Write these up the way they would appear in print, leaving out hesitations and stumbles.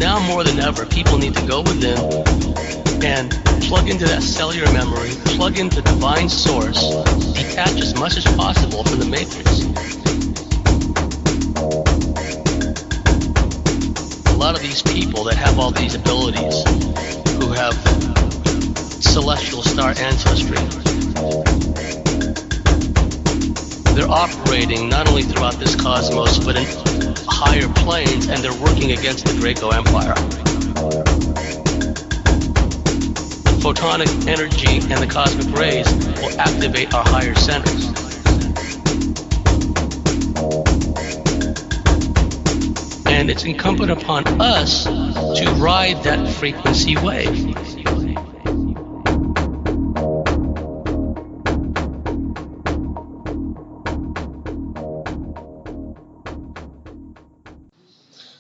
now more than ever, people need to go within and plug into that cellular memory, plug into divine source, detach as much as possible from the matrix. A lot of these people that have all these abilities, who have celestial star ancestry, they're operating not only throughout this cosmos, but in higher planes, and they're working against the Draco Empire. The photonic energy and the cosmic rays will activate our higher centers. And it's incumbent upon us to ride that frequency wave.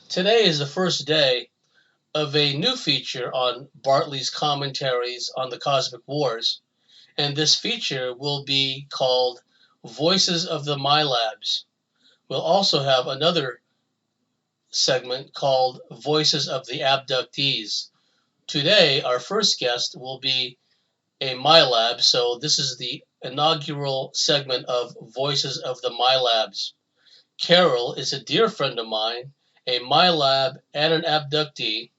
Today is the first day of a new feature on Bartley's Commentaries on the Cosmic Wars, and this feature will be called Voices of the Milabs. We'll also have another segment called Voices of the Abductees. Today, our first guest will be a Milab, so this is the inaugural segment of Voices of the Milabs. Karol is a dear friend of mine, a Milab and an abductee,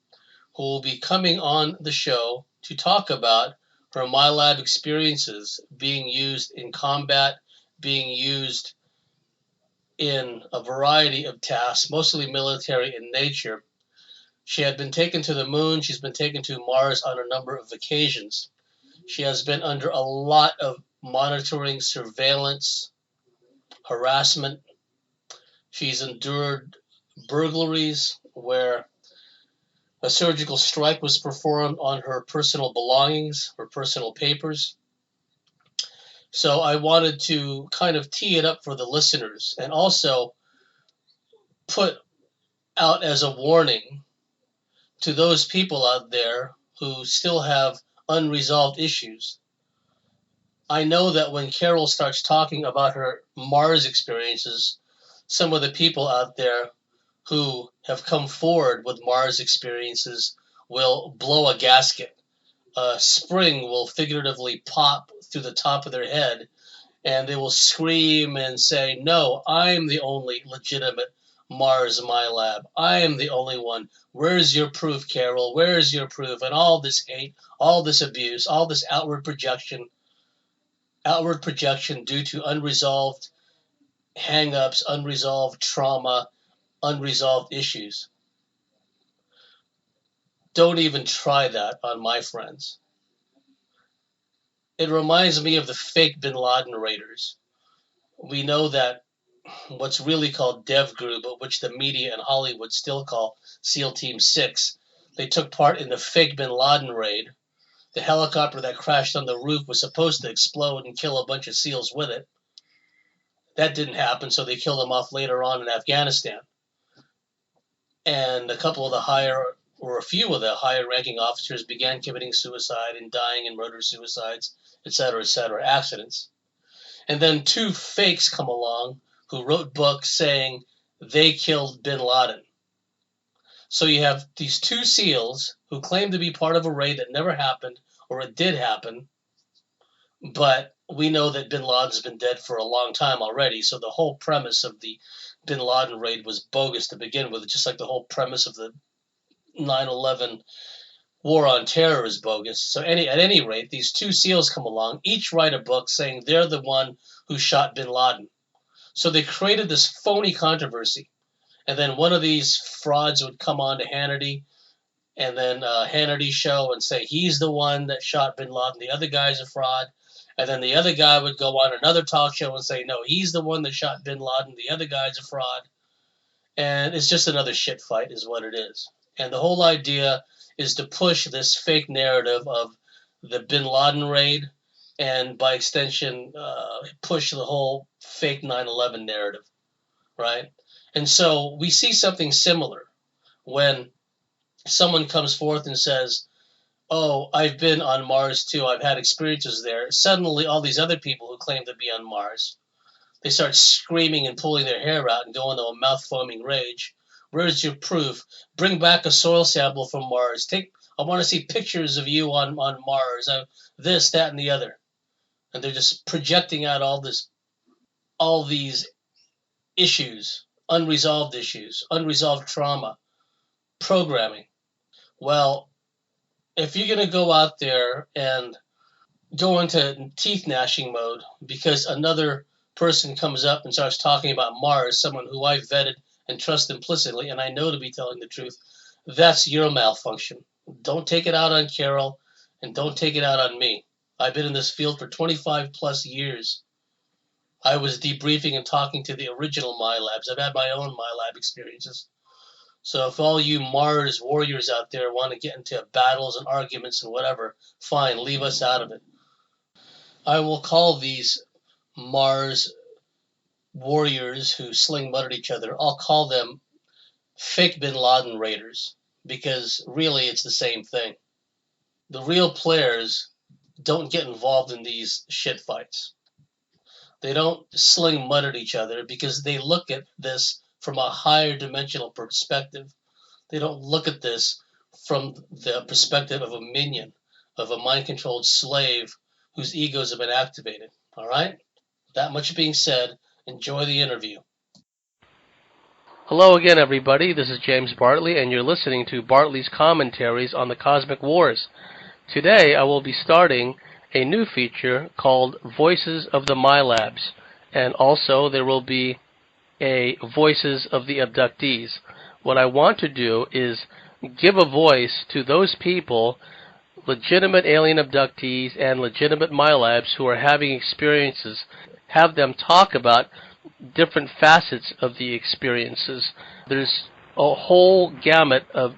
who will be coming on the show to talk about her Milab experiences being used in combat, being used in a variety of tasks, mostly military in nature. She had been taken to the moon. She's been taken to Mars on a number of occasions. She has been under a lot of monitoring, surveillance, harassment. She's endured burglaries where a surgical strike was performed on her personal belongings, her personal papers. So I wanted to kind of tee it up for the listeners and also put out as a warning to those people out there who still have unresolved issues. I know that when Karol starts talking about her Mars experiences, some of the people out there who have come forward with Mars experiences will blow a gasket. A spring will figuratively pop through the top of their head, and they will scream and say, "No, I'm the only legitimate Mars Milab. I am the only one. Where's your proof, Karol? Where's your proof?" And all this hate, all this abuse, all this outward projection due to unresolved hang-ups, unresolved trauma, unresolved issues. Don't even try that on my friends. It reminds me of the fake Bin Laden raiders. We know that what's really called Dev Group, but which the media and Hollywood still call SEAL Team 6, they took part in the fake Bin Laden raid. The helicopter that crashed on the roof was supposed to explode and kill a bunch of SEALs with it. That didn't happen, so they killed them off later on in Afghanistan. And a few of the higher ranking officers began committing suicide and dying in murder-suicides, etc., accidents. And then two fakes come along who wrote books saying they killed Bin Laden. So you have these two SEALs who claim to be part of a raid that never happened, or it did happen, but we know that Bin Laden's been dead for a long time already, so the whole premise of the Bin Laden raid was bogus to begin with, just like the whole premise of the 9/11 war on terror is bogus. So at any rate, these two SEALs come along, each write a book saying they're the one who shot Bin Laden. So they created this phony controversy. And then one of these frauds would come on to Hannity, and then Hannity's show and say he's the one that shot Bin Laden, the other guy's a fraud. And then the other guy would go on another talk show and say, no, he's the one that shot Bin Laden, the other guy's a fraud. And it's just another shit fight is what it is. And the whole idea is to push this fake narrative of the Bin Laden raid, and by extension, push the whole fake 9/11 narrative, right? And so we see something similar when someone comes forth and says, oh, I've been on Mars too, I've had experiences there. Suddenly all these other people who claim to be on Mars, they start screaming and pulling their hair out and go into a mouth-foaming rage Where's your proof? Bring back a soil sample from Mars. I want to see pictures of you on Mars. This, that, and the other. And they're just projecting out all these issues, unresolved trauma, programming. Well, if you're going to go out there and go into teeth gnashing mode because another person comes up and starts talking about Mars, someone who I vetted and trust implicitly, and I know to be telling the truth, that's your malfunction. Don't take it out on Carol, and don't take it out on me. I've been in this field for 25 plus years. I was debriefing and talking to the original Milabs. I've had my own Milab experiences. So if all you Mars warriors out there want to get into battles and arguments and whatever, fine, leave us out of it. I will call these Mars warriors who sling mud at each other, I'll call them fake Bin Laden raiders, because really it's the same thing. The real players don't get involved in these shit fights. They don't sling mud at each other because they look at this from a higher dimensional perspective. They don't look at this from the perspective of a minion, of a mind-controlled slave whose egos have been activated. All right? That much being said, enjoy the interview. Hello again, everybody. This is James Bartley, and you're listening to Bartley's Commentaries on the Cosmic Wars. Today, I will be starting a new feature called Voices of the Milabs, and also there will be a Voices of the Abductees. What I want to do is give a voice to those people, legitimate alien abductees and legitimate Milabs who are having experiences, have them talk about different facets of the experiences. There's a whole gamut of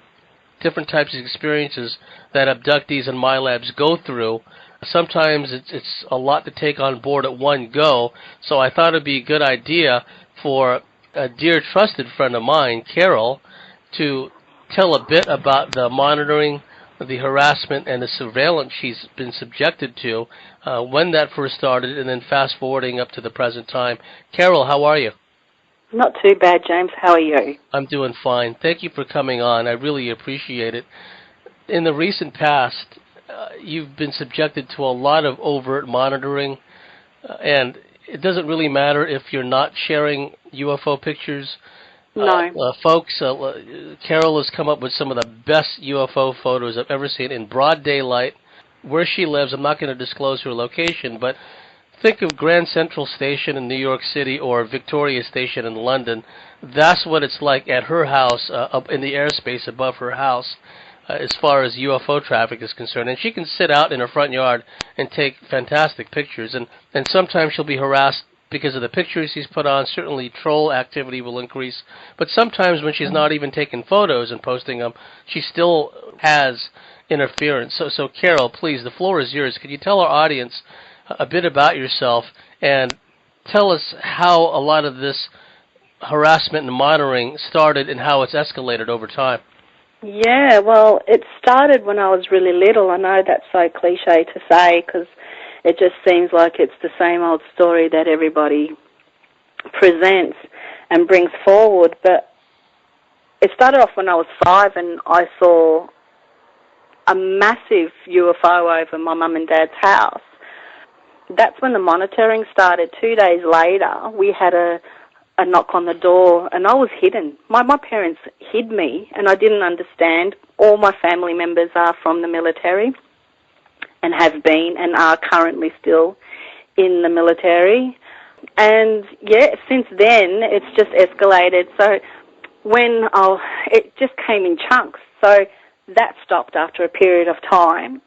different types of experiences that abductees and Milabs go through. Sometimes it's a lot to take on board at one go, so I thought it'd be a good idea for a dear trusted friend of mine, Carol, to tell a bit about the monitoring, the harassment, and the surveillance she's been subjected to, when that first started, and then fast forwarding up to the present time. Carol, how are you? Not too bad, James. How are you? I'm doing fine. Thank you for coming on. I really appreciate it. In the recent past, you've been subjected to a lot of overt monitoring, and it doesn't really matter if you're not sharing UFO pictures. No. Folks, Carol has come up with some of the best UFO photos I've ever seen in broad daylight. Where she lives, I'm not going to disclose her location, but think of Grand Central Station in New York City or Victoria Station in London. That's what it's like at her house, up in the airspace above her house, as far as UFO traffic is concerned. And she can sit out in her front yard and take fantastic pictures. And sometimes she'll be harassed because of the pictures he's put on. Certainly troll activity will increase. But sometimes when she's not even taking photos and posting them, she still has interference. So Carol, please, the floor is yours. Could you tell our audience a bit about yourself and tell us how a lot of this harassment and monitoring started and how it's escalated over time? Yeah, well, it started when I was really little. I know that's so cliche to say because it just seems like it's the same old story that everybody presents and brings forward. But it started off when I was 5 and I saw a massive UFO over my mum and dad's house. That's when the monitoring started. 2 days later, we had a knock on the door, and I was hidden. My parents hid me, and I didn't understand. All my family members are from the military and have been and are currently still in the military. And, yeah, since then, it's just escalated. So it just came in chunks. So that stopped after a period of time.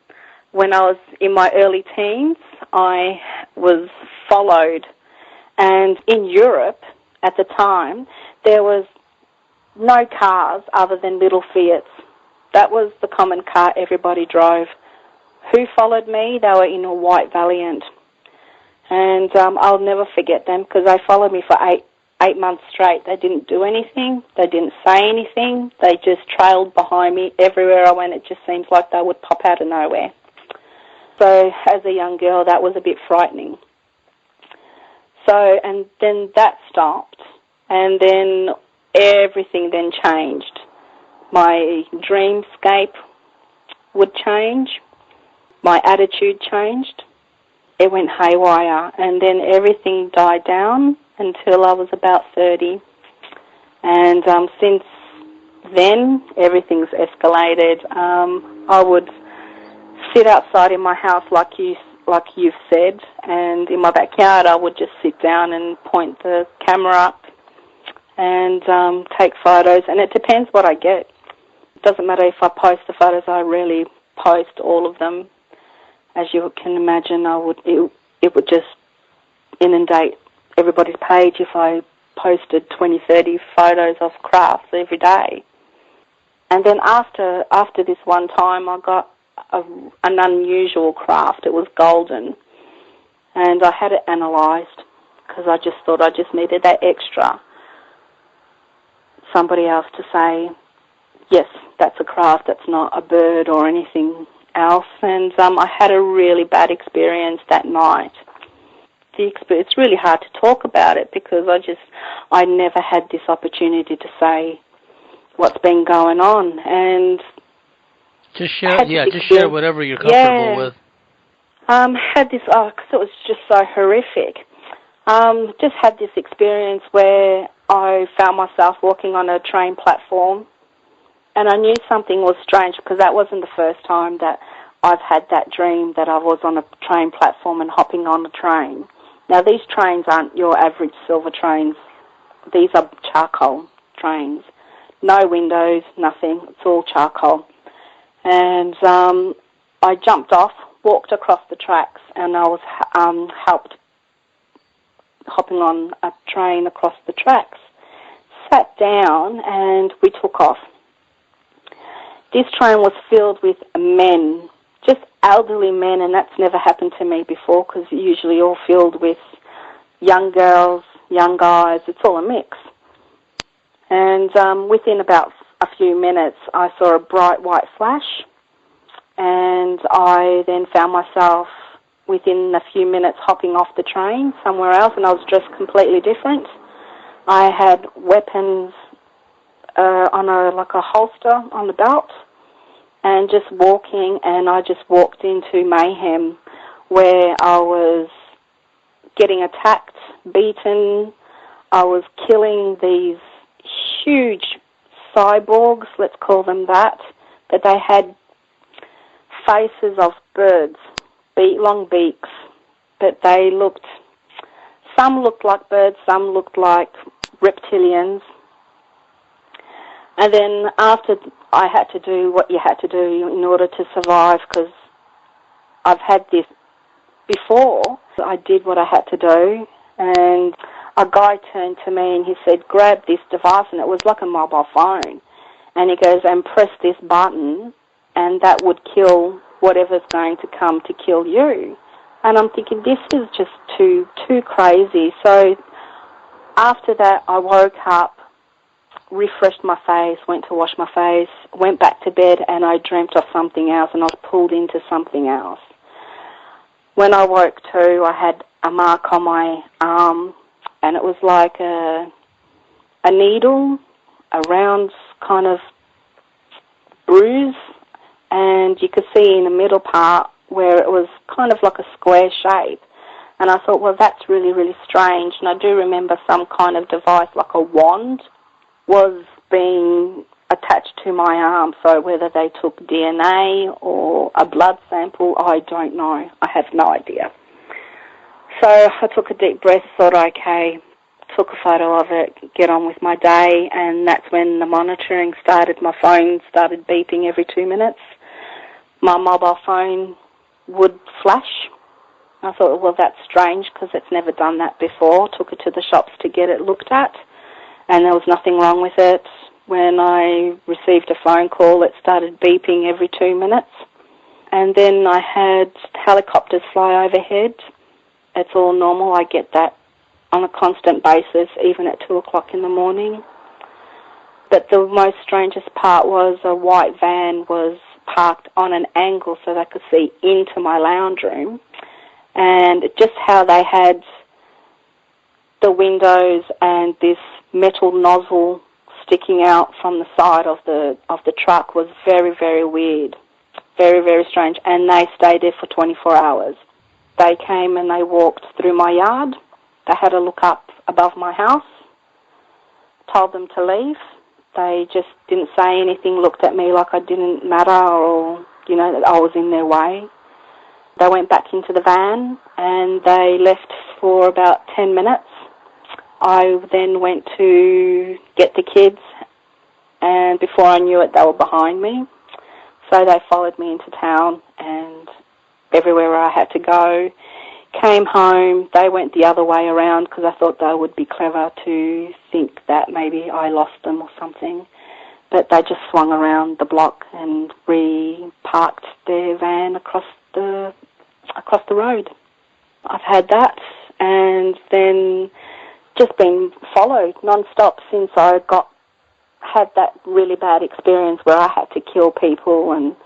When I was in my early teens, I was followed. And in Europe, at the time, there was no cars other than little Fiats. That was the common car everybody drove. Who followed me? They were in a white Valiant. And I'll never forget them because they followed me for eight months straight. They didn't do anything. They didn't say anything. They just trailed behind me. Everywhere I went, it just seems like they would pop out of nowhere. So as a young girl, that was a bit frightening. So, and then that stopped, and then everything then changed. My dreamscape would change. My attitude changed. It went haywire, and then everything died down until I was about 30. And since then, everything's escalated. I would sit outside in my house like you've said, and in my backyard I would just sit down and point the camera up and take photos, and it depends what I get. It doesn't matter if I post the photos, I rarely post all of them. As you can imagine, it would just inundate everybody's page if I posted 20, 30 photos of crafts every day. And then after this one time, I got an unusual craft. It was golden. And I had it analysed because I just thought I just needed that extra. Somebody else to say, yes, that's a craft, that's not a bird or anything else. And I had a really bad experience that night. It's really hard to talk about it because I never had this opportunity to say what's been going on. And just share whatever you're comfortable with. Had this, because it was just so horrific. Just had this experience where I found myself walking on a train platform, and I knew something was strange because that wasn't the first time that I've had that dream that I was on a train platform and hopping on a train. Now, these trains aren't your average silver trains. These are charcoal trains. No windows, nothing. It's all charcoal. And I jumped off, walked across the tracks, and I was helped hopping on a train across the tracks. Sat down, and we took off. This train was filled with men, just elderly men, and that's never happened to me before because usually all filled with young girls, young guys. It's all a mix. And within about a few minutes, I saw a bright white flash, and I then found myself within a few minutes hopping off the train somewhere else, and I was dressed completely different. I had weapons on a holster on the belt, and just walking, and I just walked into mayhem where I was getting attacked, beaten. I was killing these huge cyborgs, let's call them that they had faces of birds, long beaks, but some looked like birds, some looked like reptilians. And then after, I had to do what you had to do in order to survive, because I've had this before. I did what I had to do, and a guy turned to me and he said, grab this device, and it was like a mobile phone. And he goes, and press this button, and that would kill whatever's going to come to kill you. And I'm thinking, this is just too crazy. So after that, I woke up, refreshed my face, went to wash my face, went back to bed, and I dreamt of something else, and I was pulled into something else. When I woke to, I had a mark on my arm, and it was like a needle, a round kind of bruise, and you could see in the middle part where it was kind of like a square shape. And I thought, well, that's really, really strange. And I do remember some kind of device, like a wand, was being attached to my arm. So whether they took DNA or a blood sample, I don't know. I have no idea. So I took a deep breath, thought, okay, took a photo of it, get on with my day, and that's when the monitoring started. My phone started beeping every 2 minutes. My mobile phone would flash. I thought, well, that's strange because it's never done that before. Took it to the shops to get it looked at, and there was nothing wrong with it. When I received a phone call, it started beeping every 2 minutes. And then I had helicopters fly overhead. It's all normal. I get that on a constant basis, even at 2 o'clock in the morning. But the most strangest part was a white van was parked on an angle so they could see into my lounge room. And just how they had the windows and this metal nozzle sticking out from the side of the truck was very, very weird, very, very strange. And they stayed there for 24 hours. They came and they walked through my yard. They had a look up above my house, told them to leave. They just didn't say anything, looked at me like I didn't matter or, that I was in their way. They went back into the van and they left for about 10 minutes. I then went to get the kids, and before I knew it, they were behind me. So they followed me into town and everywhere I had to go. Came home, they went the other way around because I thought they would be clever to think that maybe I lost them or something. But they just swung around the block and re-parked their van across the road. I've had that, and then just been followed non-stop since I had that really bad experience where I had to kill people, and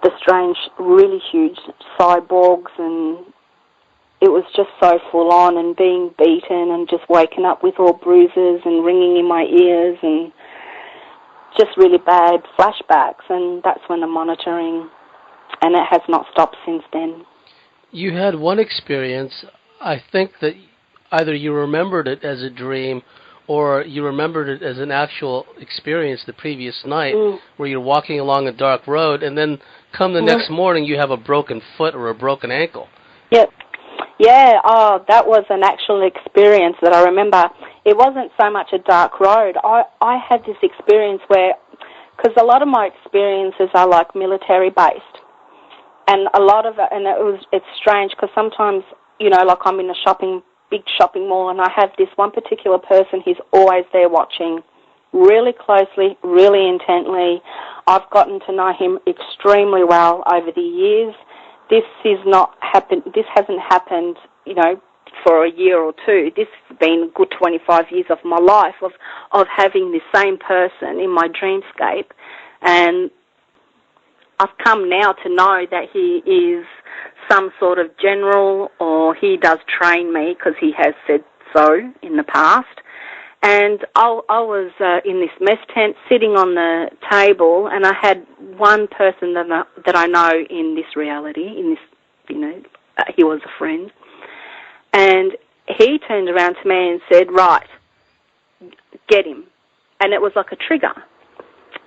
the strange, really huge cyborgs, and it was just so full on, and being beaten and just waking up with all bruises and ringing in my ears and just really bad flashbacks, and that's when the monitoring, and it has not stopped since then. You had one experience, I think that either you remembered it as a dream or you remembered it as an actual experience the previous night where you're walking along a dark road and then come the next morning you have a broken foot or a broken ankle. Yep. Yeah, that was an actual experience that I remember. It wasn't so much a dark road. I had this experience where, because a lot of my experiences are like military-based, and a lot of it, and it's strange because sometimes, like I'm in a big shopping mall, and I have this one particular person, he's always there watching really closely, really intently. I've gotten to know him extremely well over the years. This hasn't happened, for a year or two. This has been a good 25 years of my life of having the same person in my dreamscape. And I've come now to know that he is some sort of general, or he does train me because he has said so in the past. And I was in this mess tent sitting on the table, and I had one person that I know in this reality, he was a friend. And he turned around to me and said, right, get him. And it was like a trigger.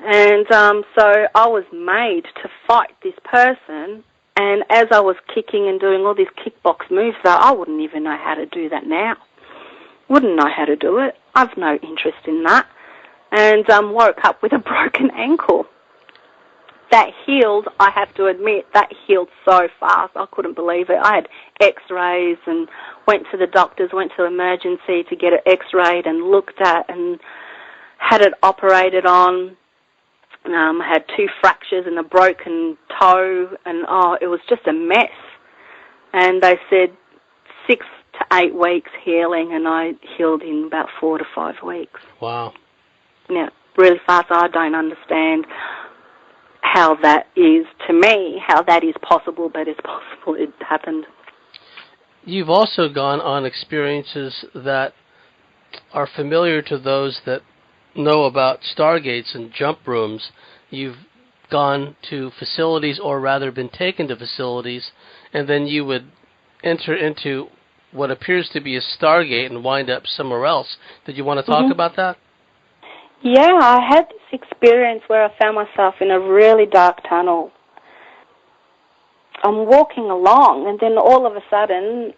And so I was made to fight this person, and as I was kicking and doing all these kickbox moves, though, I wouldn't even know how to do that now. Wouldn't know how to do it. I've no interest in that. And woke up with a broken ankle. That healed, I have to admit, that healed so fast. I couldn't believe it. I had x-rays and went to the doctors, went to emergency to get it x-rayed and looked at and had it operated on. I had 2 fractures and a broken toe, and it was just a mess. And they said 6 to 8 weeks healing, and I healed in about 4 to 5 weeks. Wow. Yeah, really fast. I don't understand how that is, to me, how that is possible, but it's possible. It happened. You've also gone on experiences that are familiar to those that know about Stargates and jump rooms. You've gone to facilities, or rather been taken to facilities, and then you would enter into what appears to be a Stargate and wind up somewhere else. Did you want to talk about that? Yeah, I had this experience where I found myself in a really dark tunnel. I'm walking along, and then all of a sudden,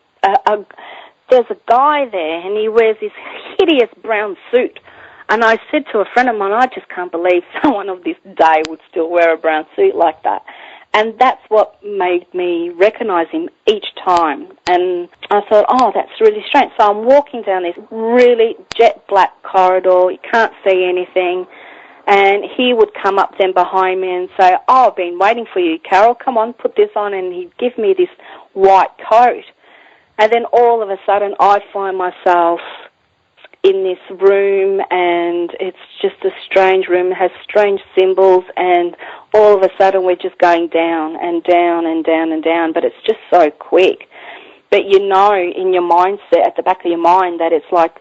there's a guy there, and he wears this hideous brown suit. And I said to a friend of mine, I just can't believe someone of this day would still wear a brown suit like that. And that's what made me recognize him each time. And I thought, that's really strange. So I'm walking down this really jet black corridor. You can't see anything. And he would come up then behind me and say, I've been waiting for you, Carol. Come on, put this on. And he'd give me this white coat. And then all of a sudden I find myself in this room, and it's just a strange room. It has strange symbols, and all of a sudden we're just going down and down and down and down, but it's just so quick. But you know in your mindset, at the back of your mind, that it's like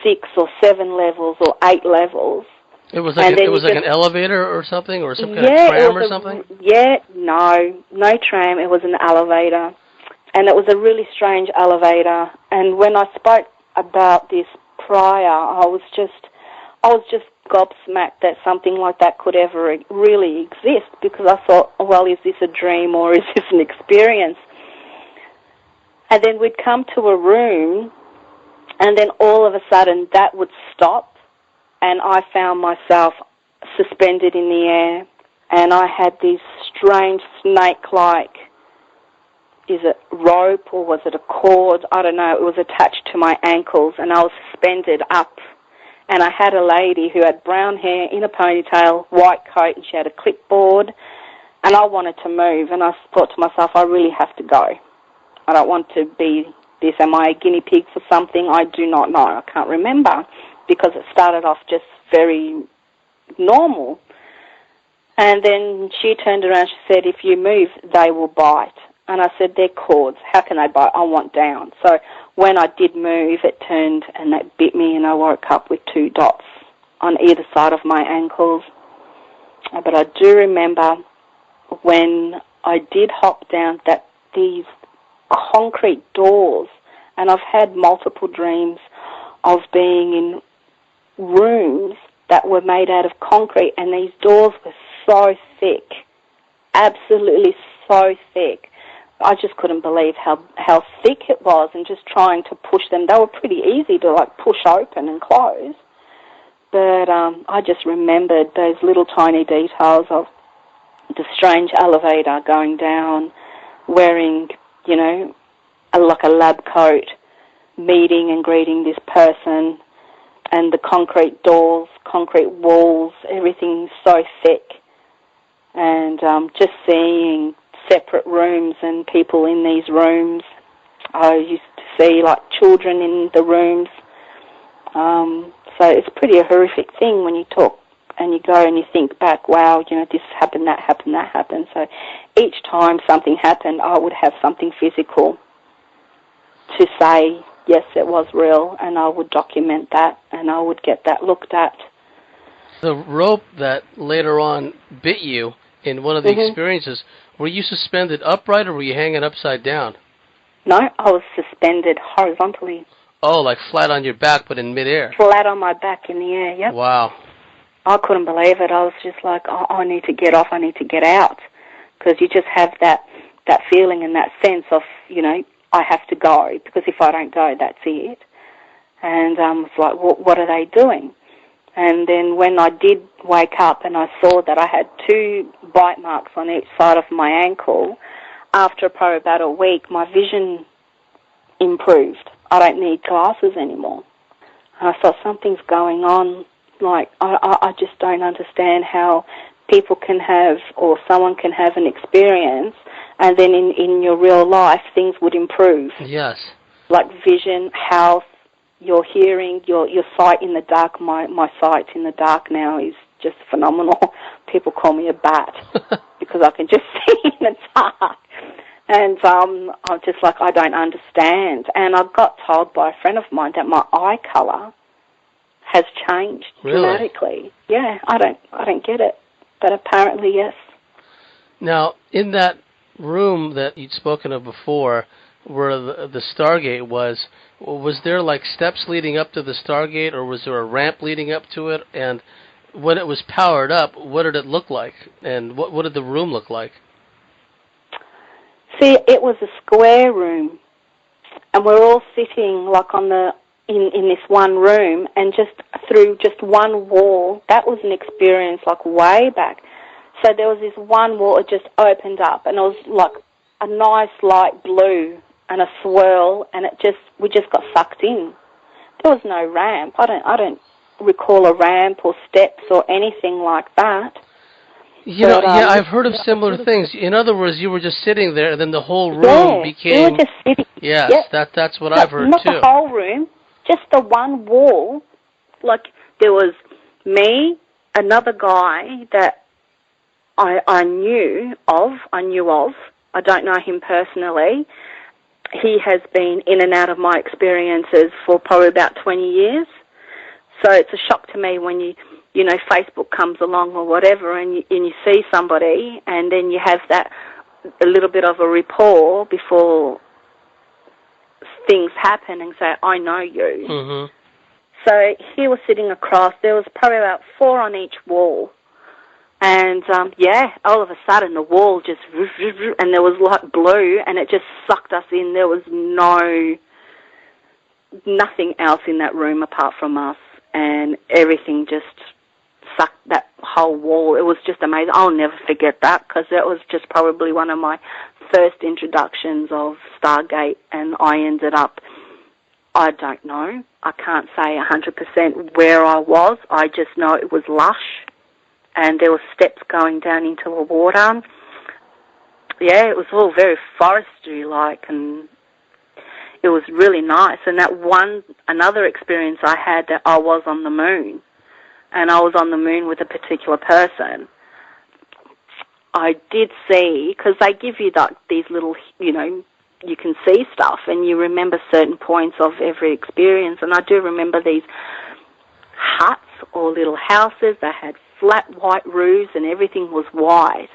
6 or 7 levels or 8 levels, It was like an elevator or something, or some kind of tram or something? No tram. It was an elevator. And it was a really strange elevator. And when I spoke about this prior, I was just gobsmacked that something like that could ever really exist, because I thought, well, is this a dream or is this an experience? And then we'd come to a room, and then all of a sudden that would stop, and I found myself suspended in the air, and I had these strange snake-like, is it rope or was it a cord? I don't know. It was attached to my ankles, and I was suspended up. And I had a lady who had brown hair in a ponytail, white coat, and she had a clipboard, and I wanted to move, and I thought to myself, I really have to go. I don't want to be this. Am I a guinea pig for something? I do not know. I can't remember, because it started off just very normal. And then she turned around, she said, if you move, they will bite. And I said, they're cords. How can they bite? I want down. So when I did move, it turned and that bit me, and I woke up with 2 dots on either side of my ankles. But I do remember when I did hop down that these concrete doors, and I've had multiple dreams of being in rooms that were made out of concrete, and these doors were so thick, absolutely so thick. I just couldn't believe how thick it was, and just trying to push them. They were pretty easy to push open and close. But I just remembered those little tiny details of the strange elevator going down, wearing, like a lab coat, meeting and greeting this person, and the concrete doors, concrete walls, everything so thick, and just seeing separate rooms and people in these rooms. I used to see children in the rooms. So it's pretty a horrific thing when you talk and you go and you think back, wow, this happened, that happened, that happened. So each time something happened, I would have something physical to say, yes, it was real, and I would document that, and I would get that looked at. The rope that later on bit you in one of the experiences, were you suspended upright or were you hanging upside down? No, I was suspended horizontally. Oh, like flat on your back but in midair? Flat on my back in the air, yep. Wow. I couldn't believe it. I was just like, oh, I need to get off, I need to get out. Because you just have that feeling and that sense of, I have to go, because if I don't go, that's it. And it's like, what are they doing? And then when I did wake up and I saw that I had 2 bite marks on each side of my ankle, after probably about a week, my vision improved. I don't need glasses anymore. And I thought, something's going on. I just don't understand how people can have, or someone can have an experience, and then in your real life, things would improve. Yes. Like vision, health, your hearing, your sight in the dark. My sight in the dark now is just phenomenal. People call me a bat because I can just see in the dark. And I'm just like, I don't understand. And I got told by a friend of mine that my eye colour has changed dramatically. Yeah, I don't get it. But apparently, yes. Now, in that room that you'd spoken of before, where the Stargate was there steps leading up to the Stargate, or was there a ramp leading up to it? And when it was powered up, what did it look like? And what did the room look like? See, it was a square room, and we're all sitting in this one room, and just through just one wall. That was an experience way back. So there was this one wall, it just opened up, and it was like a nice light blue and a swirl, and we just got sucked in. There was no ramp. I don't recall a ramp or steps or anything like that. I've heard of similar things. In other words, you were just sitting there, and then the whole room became... we were just sitting. Yes, yep. That's what I've heard, not too. Not the whole room, just the one wall. There was me, another guy that I knew of. I don't know him personally. He has been in and out of my experiences for probably about 20 years. So it's a shock to me when you Facebook comes along or whatever, and you see somebody, and then you have that a little bit of a rapport before things happen, and say, I know you. Mm-hmm. So he was sitting across. There was probably about 4 on each wall. And, all of a sudden the wall just, and there was like blue, and it just sucked us in. There was nothing else in that room apart from us, and everything just sucked that whole wall. It was just amazing. I'll never forget that, because that was just probably one of my first introductions of Stargate, and I ended up, I don't know, I can't say 100% where I was. I just know it was lush, and there were steps going down into the water. Yeah, it was all very forestry-like, and it was really nice. And another experience I had, that I was on the moon, and I was on the moon with a particular person. I did see, because they give you these little, you can see stuff, and you remember certain points of every experience. And I do remember these huts or little houses. They had flat white roofs, and everything was white.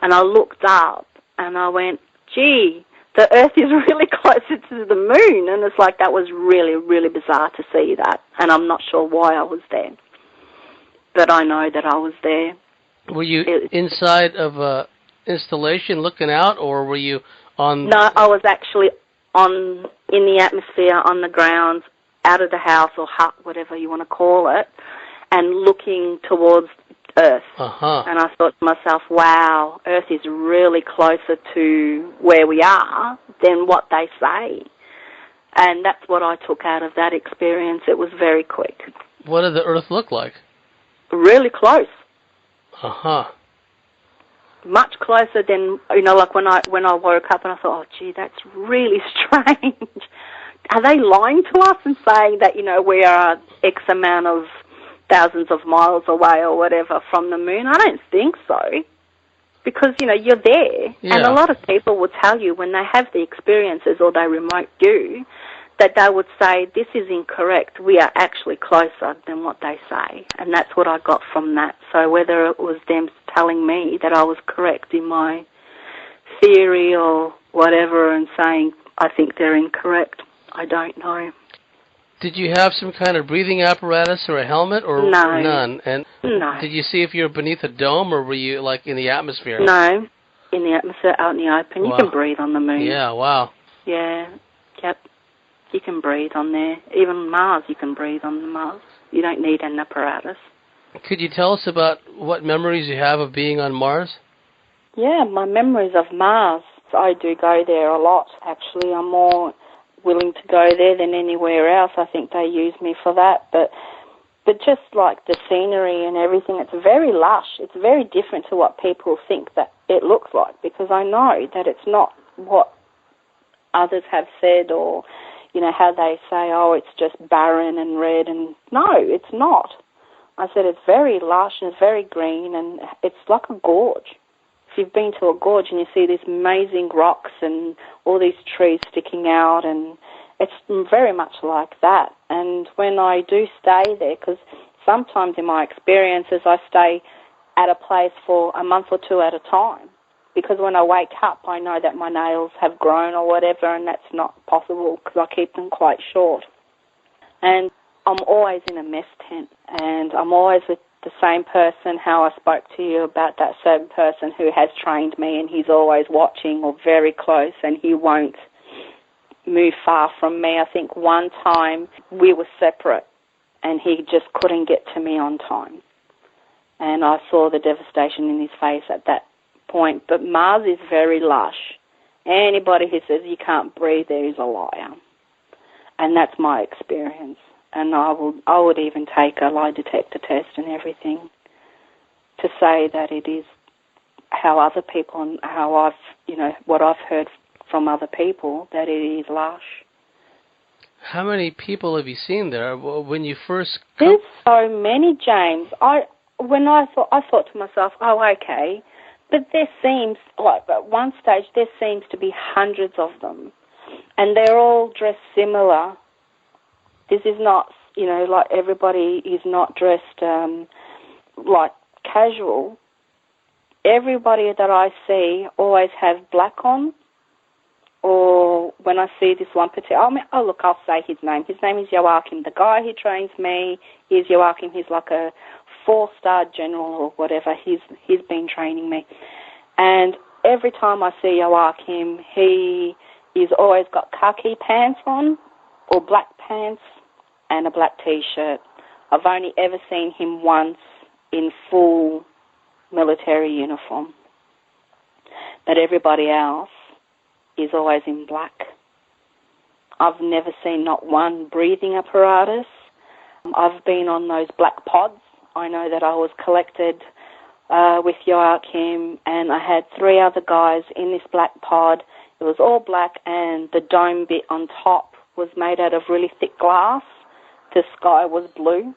And I looked up, and I went, gee, the Earth is really closer to the moon. And it's like, that was really, really bizarre to see that. And I'm not sure why I was there, but I know that I was there. Were you inside of a installation looking out, or were you on... No, I was actually in the atmosphere, on the ground, out of the house or hut, whatever you want to call it, and looking towards Earth. Uh-huh. And I thought to myself, wow, Earth is really closer to where we are than what they say. And that's what I took out of that experience. It was very quick. What did the Earth look like? Really close. Uh-huh. Much closer than, like when I woke up and I thought, oh, gee, that's really strange. Are they lying to us and saying that, we are X amount of thousands of miles away or whatever from the moon? I don't think so. Because, you're there. Yeah. And a lot of people will tell you when they have the experiences or they remote you, that they would say, this is incorrect. We are actually closer than what they say. And that's what I got from that. So whether it was them telling me that I was correct in my theory or whatever and saying I think they're incorrect, I don't know. Did you have some kind of breathing apparatus or a helmet, or no. None? And no. Did you see if you were beneath a dome, or were you like in the atmosphere? No, in the atmosphere, out in the open. Wow. You can breathe on the moon. Yeah, wow. Yeah, yep. You can breathe on there. Even Mars, you can breathe on the Mars. You don't need an apparatus. Could you tell us about what memories you have of being on Mars? Yeah, my memories of Mars. I do go there a lot, actually. I'm more willing to go there than anywhere else. I think they use me for that. But just like the scenery and everything, it's very lush. It's very different to what people think that it looks like, because I know that it's not what others have said, or how they say, oh, it's just barren and red. And no, it's not. I said it's very lush and it's very green, and it's like a gorge. If you've been to a gorge and you see these amazing rocks and all these trees sticking out, and it's very much like that. And when I do stay there, because sometimes in my experiences I stay at a place for a month or two at a time, because when I wake up I know that my nails have grown or whatever, and that's not possible because I keep them quite short. And I'm always in a mess tent, and I'm always with the same person, how I spoke to you about that certain person who has trained me, and he's always watching or very close, and he won't move far from me. I think one time we were separate and he just couldn't get to me on time, and I saw the devastation in his face at that point. But Mars is very lush. Anybody who says you can't breathe there is a liar, and that's my experience. And I would even take a lie detector test and everything to say that it is how other people, and how what I've heard from other people, that it is lush. How many people have you seen there? When you first There's so many, James. I thought to myself, oh, okay, but there seems, like at one stage, there seems to be hundreds of them, and they're all dressed similar. This is not, like everybody is not dressed like casual, everybody that I see always have black on. Or when I see this one particular, I'll say his name. His name is Joachim. The guy who trains me is Joachim. He's like a 4-star general or whatever. He's been training me. And every time I see Joachim, he's always got khaki pants on or black pants and a black T-shirt. I've only ever seen him once in full military uniform. But everybody else is always in black. I've never seen not one breathing apparatus. I've been on those black pods. I know that I was collected with Joachim, and I had 3 other guys in this black pod. It was all black, and the dome bit on top was made out of really thick glass. The sky was blue.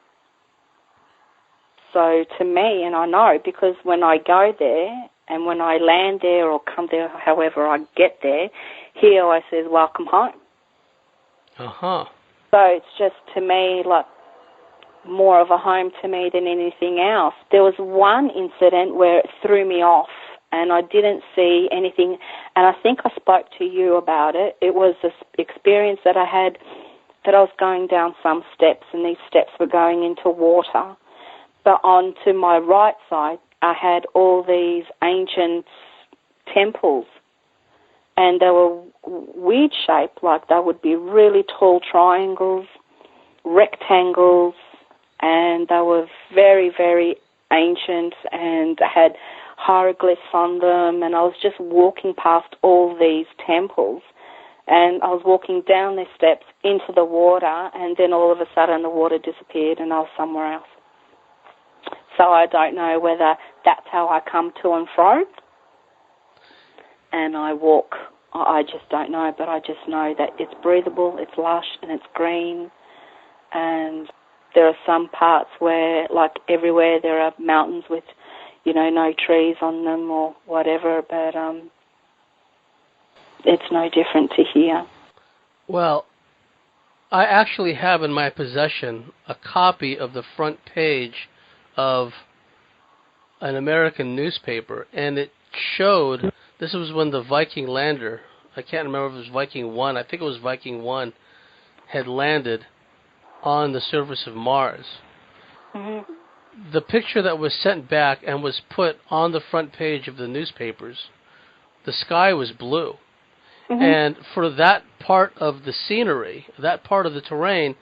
So to me, and I know because when I go there, and when I land there or come there, however I get there, he always says, welcome home. Uh-huh. So it's just, to me, like more of a home to me than anything else. There was one incident where it threw me off and I didn't see anything, and I think I spoke to you about it. It was this experience that I had, that I was going down some steps, and these steps were going into water. But on to my right side, I had all these ancient temples, and they were weird shaped, like they would be really tall triangles, rectangles, and they were very, very ancient and had hieroglyphs on them. And I was just walking past all these temples, and I was walking down the steps into the water, and then all of a sudden the water disappeared and I was somewhere else. So I don't know whether that's how I come to and fro and I walk. I just don't know, but I just know that it's breathable, it's lush, and it's green. And there are some parts where, like everywhere, there are mountains with, no trees on them or whatever, but it's no different to here. Well, I actually have in my possession a copy of the front page of an American newspaper, and it showed, this was when the Viking lander, I can't remember if it was Viking 1, I think it was Viking 1, had landed on the surface of Mars. Mm-hmm. The picture that was sent back and was put on the front page of the newspapers, the sky was blue. Mm-hmm. And for that part of the scenery, that part of the terrain,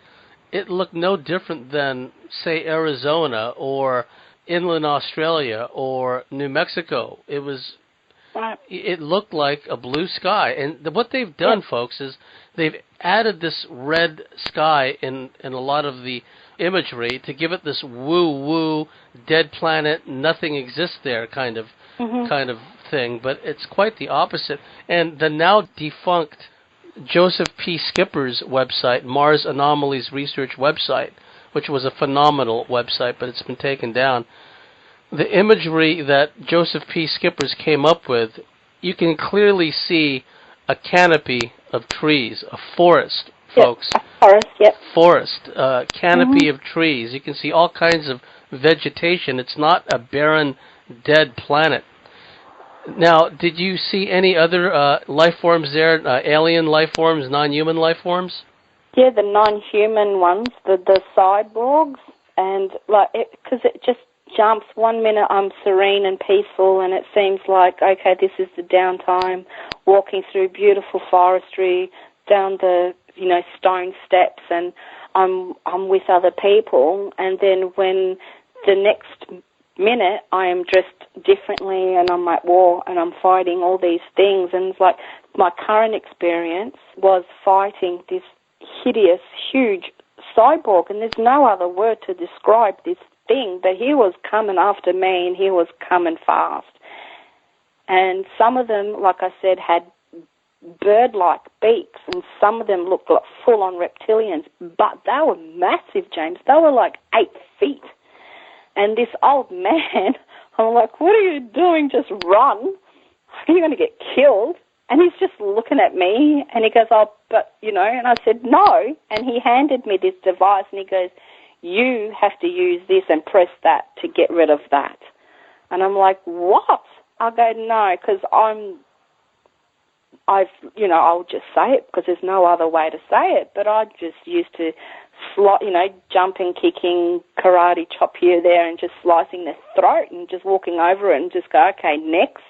it looked no different than, say, Arizona or inland Australia or New Mexico. It looked like a blue sky. And what they've done, folks, is they've added this red sky in a lot of the imagery to give it this woo-woo, dead planet, nothing exists there kind of thing. But it's quite the opposite. And the now defunct Joseph P. Skipper's website, Mars Anomalies Research website, which was a phenomenal website, but it's been taken down. The imagery that Joseph P. Skippers came up with, you can clearly see a canopy of trees, a forest, folks. Yep, a forest, yep. Forest, canopy of trees. You can see all kinds of vegetation. It's not a barren, dead planet. Now, did you see any other life forms there, alien life forms, non-human life forms? Yeah, the non-human ones, the cyborgs, and because it just jumps. 1 minute I'm serene and peaceful, and it seems like, okay, this is the downtime, walking through beautiful forestry, down the stone steps, and I'm with other people, and then when the next minute I am dressed differently and I'm at war and I'm fighting all these things, and it's like my current experience was fighting this hideous, huge cyborg, and there's no other word to describe this thing, but he was coming after me and he was coming fast. And some of them, like I said, had bird-like beaks, and some of them looked like full-on reptilians, but they were massive, James. They were like 8 feet. And this old man, I'm like, what are you doing? Just run. You're going to get killed. And he's just looking at me, and he goes, oh, but, and I said, no. And he handed me this device, and he goes, you have to use this and press that to get rid of that. And I'm like, what? I go, no, because I'll just say it because there's no other way to say it. But I just used to jumping, kicking, karate chop here, there, and just slicing their throat and just walking over it and just go, okay, next.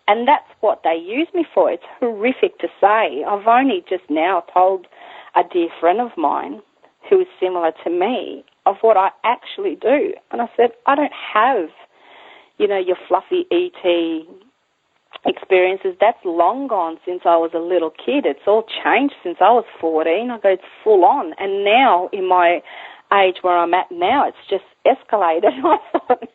And that's what they use me for. It's horrific to say. I've only just now told a dear friend of mine who is similar to me of what I actually do. And I said, I don't have, your fluffy ET experiences. That's long gone since I was a little kid. It's all changed since I was 14. I go, it's full on. And now, in my age where I'm at now, it's just escalated. I thought,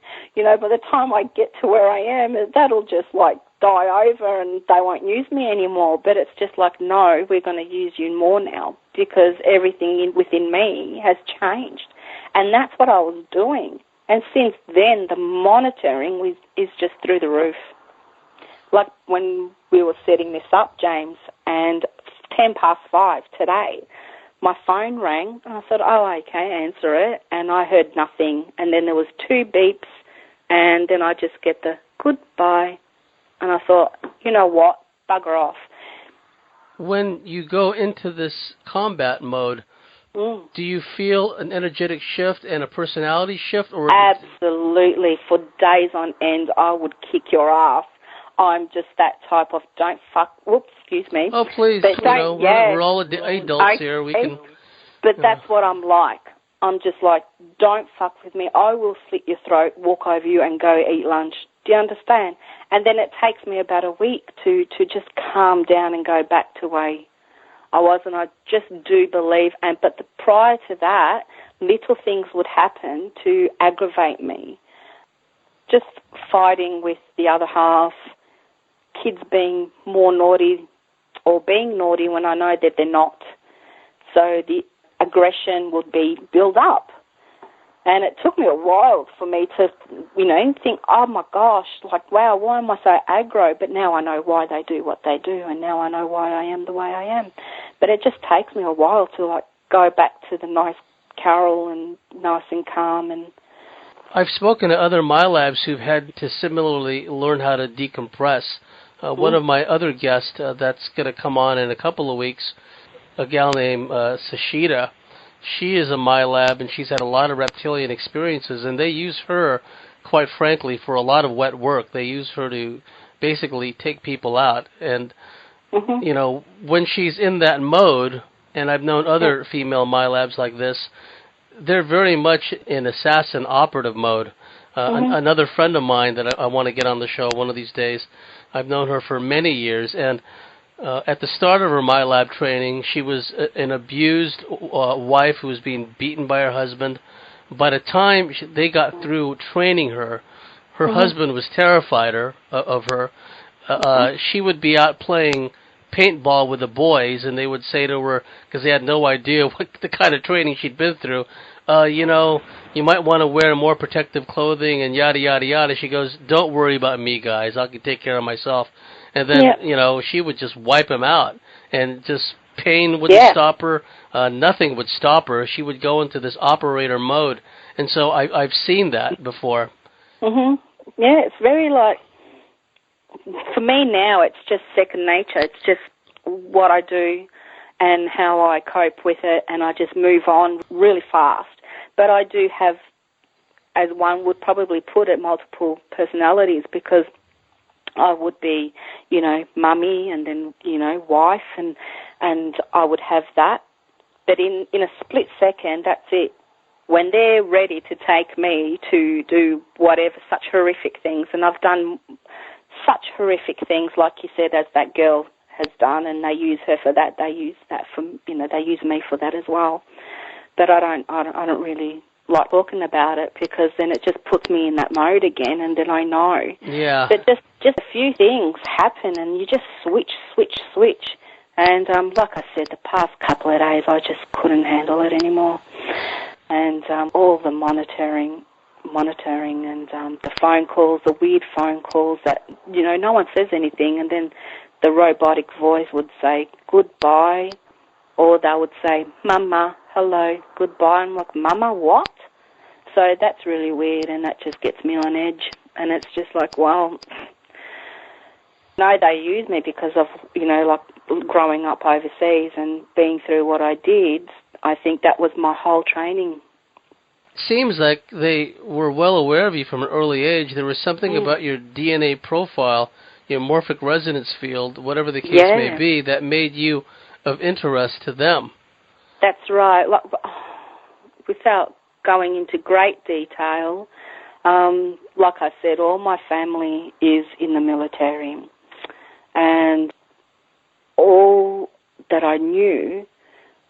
by the time I get to where I am, that'll just die over and they won't use me anymore. But it's just no, we're going to use you more now because everything within me has changed. And that's what I was doing. And since then, the monitoring is just through the roof. Like when we were setting this up, James, and 5:10 today, my phone rang, and I said, oh, okay, answer it, and I heard nothing. And then there was 2 beeps, and then I just get the goodbye. And I thought, you know what, bugger off. When you go into this combat mode, do you feel an energetic shift and a personality shift? Or Absolutely. For days on end, I would kick your ass. I'm just that type of don't fuck. Whoops, excuse me. Oh, please. We're all adults here. We can. But that's what I'm like. I'm just like, don't fuck with me. I will slit your throat, walk over you, and go eat lunch. Do you understand? And then it takes me about a week to just calm down and go back to where I was. And I just do believe. But prior to that, little things would happen to aggravate me. Just fighting with the other half, kids being more naughty or being naughty when I know that they're not. So the aggression would be built up. And it took me a while for me to, think, oh, my gosh, wow, why am I so aggro? But now I know why they do what they do, and now I know why I am the way I am. But it just takes me a while to, go back to the nice Karol and nice and calm. And I've spoken to other Milabs who've had to similarly learn how to decompress. One of my other guests that's going to come on in a couple of weeks, a gal named Sashida, she is a Milab, and she's had a lot of reptilian experiences, and they use her, quite frankly, for a lot of wet work. They use her to basically take people out. And, when she's in that mode, and I've known other female Milabs like this, they're very much in assassin operative mode. Another friend of mine that I want to get on the show one of these days, I've known her for many years, and at the start of her Milab training, she was an abused wife who was being beaten by her husband. By the time they got through training her, her husband was terrified of her. She would be out playing paintball with the boys, and they would say to her, because they had no idea what the kind of training she'd been through, you might want to wear more protective clothing and yada, yada, yada. She goes, don't worry about me, guys. I can take care of myself. And then, she would just wipe him out, and just pain wouldn't stop her. Nothing would stop her. She would go into this operator mode. And so I've seen that before. Yeah, it's very for me now, it's just second nature. It's just what I do and how I cope with it, and I just move on really fast. But I do have, as one would probably put it, multiple personalities, because I would be, mummy, and then, wife, and I would have that. But in a split second, that's it. When they're ready to take me to do whatever, such horrific things, and I've done such horrific things, like you said, as that girl has done, and they use her for that. They use that for, they use me for that as well. But I don't really like talking about it, because then it just puts me in that mode again, and then I know. Yeah. But just a few things happen, and you just switch. And like I said, the past couple of days, I just couldn't handle it anymore. And all the monitoring and the phone calls, the weird phone calls that, no one says anything, and then the robotic voice would say goodbye, Or they would say, Mama, hello, goodbye. I'm like, Mama, what? So that's really weird, and that just gets me on edge. And it's just like, well, no, they use me because of, like growing up overseas and being through what I did. I think that was my whole training. Seems like they were well aware of you from an early age. There was something about your DNA profile, your morphic resonance field, whatever the case may be, that made you of interest to them. That's right. Like, without going into great detail, like I said, all my family is in the military, and all that I knew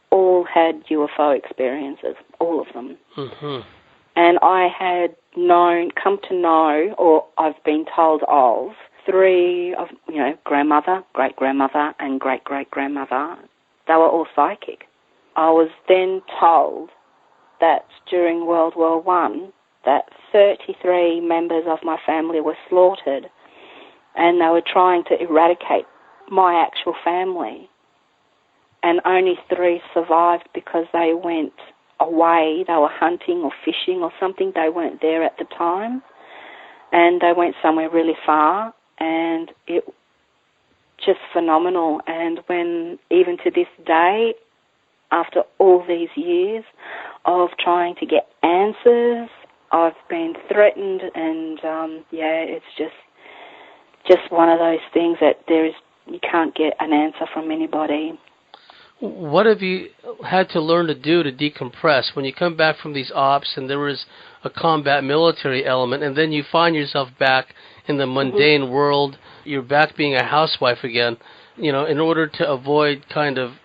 all had UFO experiences, all of them. Mm-hmm. And I had come to know, or I've been told of, 3 of, grandmother, great-grandmother, and great-great-grandmother. They were all psychic. I was then told that during World War I, that 33 members of my family were slaughtered, and they were trying to eradicate my actual family. And only 3 survived because they went away. They were hunting or fishing or something. They weren't there at the time. And they went somewhere really far. And it just phenomenal. And when, even to this day, after all these years of trying to get answers, I've been threatened. And, it's just one of those things that you can't get an answer from anybody. What have you had to learn to do to decompress when you come back from these ops and there is a combat military element, and then you find yourself back in the mundane world, you're back being a housewife again, in order to avoid kind of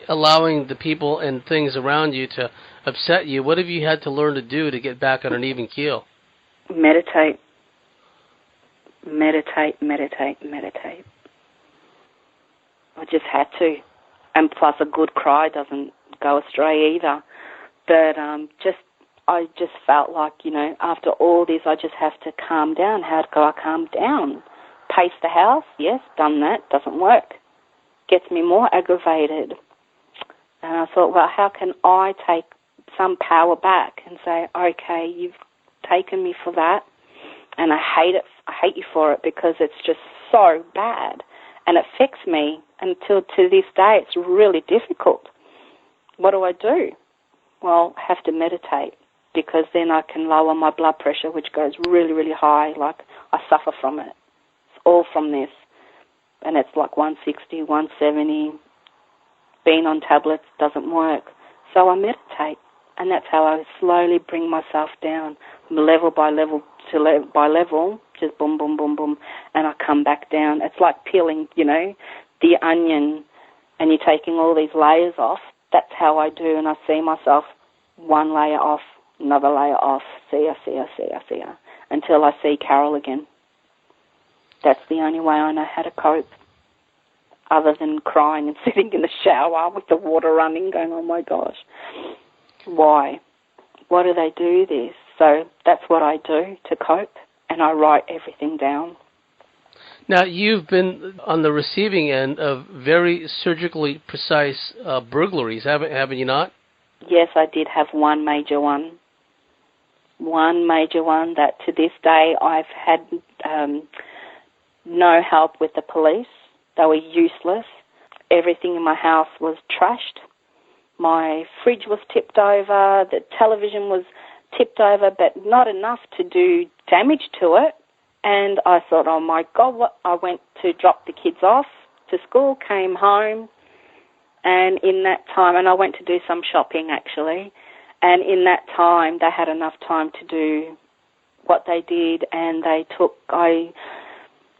allowing the people and things around you to upset you? What have you had to learn to do to get back on an even keel? Meditate. Meditate, meditate, meditate. I just had to. And plus a good cry doesn't go astray either. But I just felt like, after all this, I just have to calm down. How do I calm down? Pace the house? Yes, done that. Doesn't work. Gets me more aggravated. And I thought, well, how can I take some power back and say, okay, you've taken me for that, and I hate it. I hate you for it because it's just so bad. And it affects me until to this day. It's really difficult. What do I do? Well, I have to meditate, because then I can lower my blood pressure, which goes really, really high. Like, I suffer from it. It's all from this. And it's like 160, 170. Being on tablets doesn't work. So I meditate. And that's how I slowly bring myself down, level by level by level, just boom, boom, boom, boom, and I come back down. It's like peeling, the onion, and you're taking all these layers off. That's how I do, and I see myself one layer off, another layer off, see her, until I see Karol again. That's the only way I know how to cope, other than crying and sitting in the shower with the water running, going, oh my gosh. Why? Why do they do this? So that's what I do to cope, and I write everything down. Now, you've been on the receiving end of very surgically precise burglaries, haven't you not? Yes, I did have one major one. One major one that to this day I've had no help with the police. They were useless. Everything in my house was trashed. My fridge was tipped over, the television was tipped over, but not enough to do damage to it. And I thought, oh my God, what? I went to drop the kids off to school, came home, and in that time, and I went to do some shopping actually, and in that time they had enough time to do what they did, and I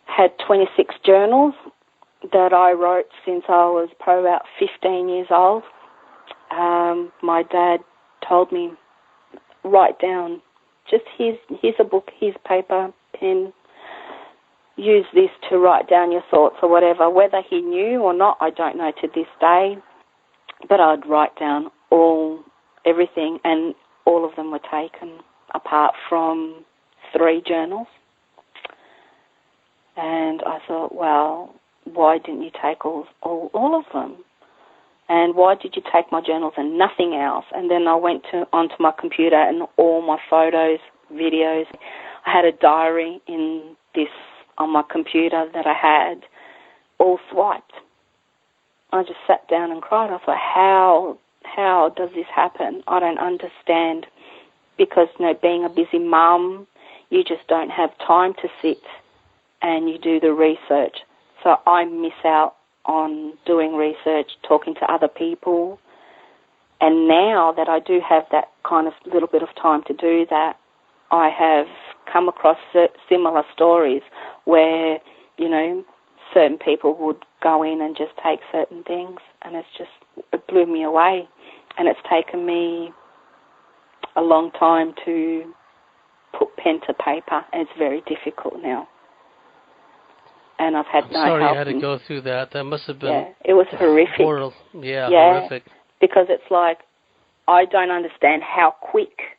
had 26 journals that I wrote since I was probably about 15 years old. My dad told me, write down, just here's a book, here's paper, pen, use this to write down your thoughts or whatever. Whether he knew or not, I don't know to this day, but I'd write down everything, and all of them were taken, apart from 3 journals. And I thought, well, why didn't you take all of them? And why did you take my journals and nothing else? And then I went onto my computer and all my photos, videos. I had a diary on my computer that I had all swiped. I just sat down and cried. I thought, how does this happen? I don't understand. Because, being a busy mum, you just don't have time to sit and you do the research. So I miss out on doing research, talking to other people. And now that I do have that kind of little bit of time to do that, I have come across similar stories where, certain people would go in and just take certain things, and it blew me away. And it's taken me a long time to put pen to paper, and it's very difficult now. And I've had no help. Sorry you had to go through that. That must have been... Yeah, it was horrific. Horrific. Because it's like, I don't understand how quick,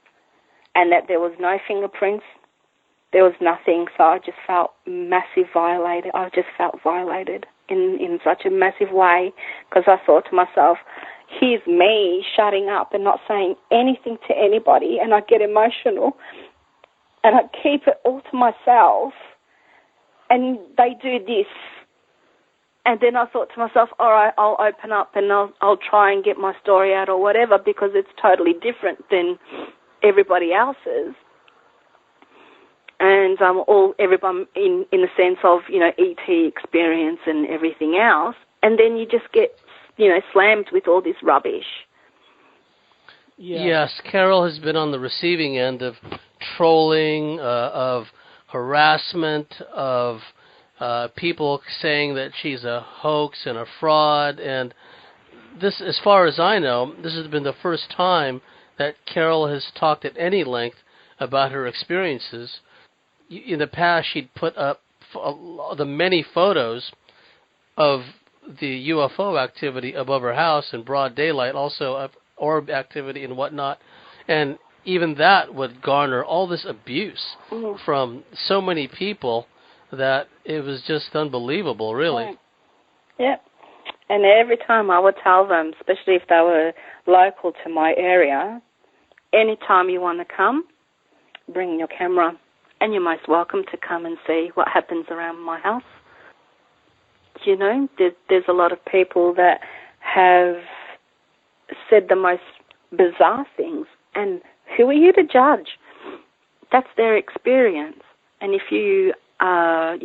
and that there was no fingerprints, there was nothing, so I just felt violated. I just felt violated in such a massive way, because I thought to myself, here's me shutting up and not saying anything to anybody, and I get emotional, and I keep it all to myself, and they do this. And then I thought to myself, all right, I'll open up and I'll try and get my story out or whatever, because it's totally different than everybody else's. And everyone in the sense of, ET experience and everything else. And then you just get, slammed with all this rubbish. Yeah. Yes, Karol has been on the receiving end of trolling, of harassment, of people saying that she's a hoax and a fraud. And this, as far as I know, this has been the first time that Karol has talked at any length about her experiences. In the past, she'd put up the many photos of the UFO activity above her house in broad daylight, also of orb activity and whatnot, and even that would garner all this abuse from so many people that it was just unbelievable, really. Right. Yep. And every time I would tell them, especially if they were local to my area, anytime you want to come, bring your camera, and you're most welcome to come and see what happens around my house. There's a lot of people that have said the most bizarre things, and who are you to judge? That's their experience. And if you are,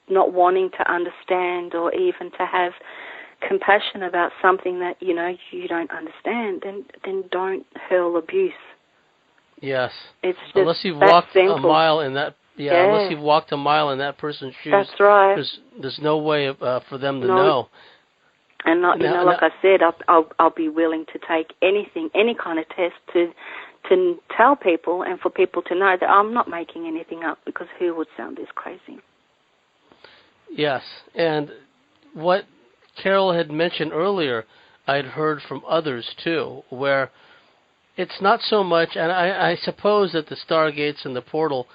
not wanting to understand or even to have compassion about something that, you don't understand, then don't hurl abuse. Yes. It's just unless you've walked simple. a mile in that unless you've walked a mile in that person's shoes. That's right. There's no way for them to know. And like I said, I'll be willing to take anything, any kind of test to tell people and for people to know that I'm not making anything up, because who would sound this crazy? Yes, and what Karol had mentioned earlier, I'd heard from others too, where it's not so much, and I suppose that the Stargates and the portal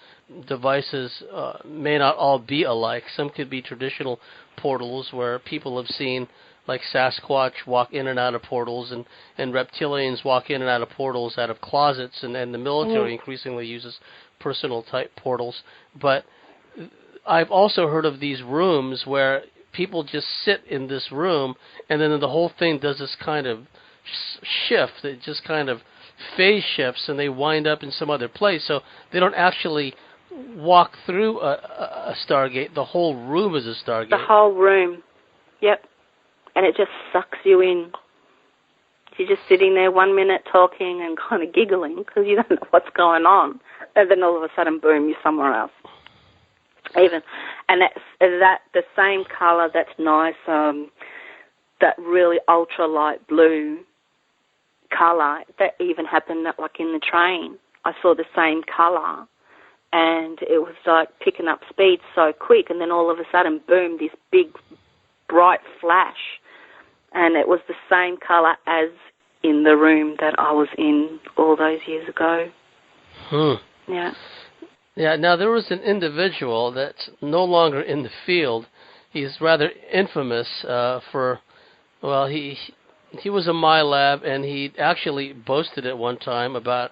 devices may not all be alike. Some could be traditional portals where people have seen, like Sasquatch walk in and out of portals, and reptilians walk in and out of portals out of closets, and the military increasingly uses personal type portals. But I've also heard of these rooms where people just sit in this room, and then the whole thing does this kind of shift. It just kind of phase shifts, and they wind up in some other place. So they don't actually walk through a Stargate. The whole room is a Stargate. The whole room. Yep. And it just sucks you in. You're just sitting there 1 minute talking and kind of giggling because you don't know what's going on. And then all of a sudden, boom, you're somewhere else. And that's the same colour that's nice, that really ultra-light blue colour, that even happened like in the train. I saw the same colour, and it was like picking up speed so quick, and then all of a sudden, boom, this big, bright flash. And it was the same colour as in the room that I was in all those years ago. Yeah. Yeah, now there was an individual that's no longer in the field. He's rather infamous for Well, he was a Milab, and he actually boasted at one time about